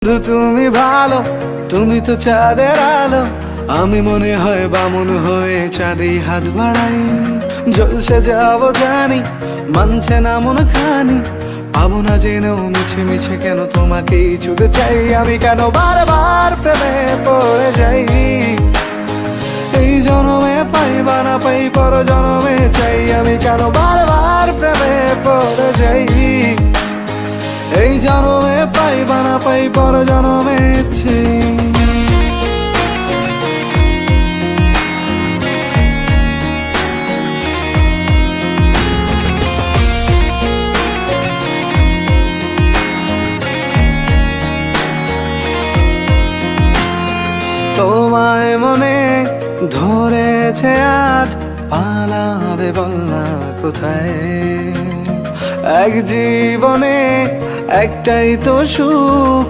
তুমি ভালো, তুমি তো চাঁদের আলো, আমি মনে হয় বামুন হয়ে চাঁদে হাত বাড়াই। জলসে যাব জানি, মানছে না মন খানি, পাবো না জেনেও মিছে মিছে কেন তোমাকেই ছুঁতে চাই। আমি কেন বারবার প্রেমে পড়ে যাই, এই জনমে পাই বা না পাই পর জনমে চাই। আমি কেন বারবার প্রেমে পড়ে যাই, এই জনমে পাই বা না পাই পর জনমে চাই। তোমায় মনে ধরেছে আজ, পালাবে বল না কোথায়। এক জীবনে একটাই তো সুখ,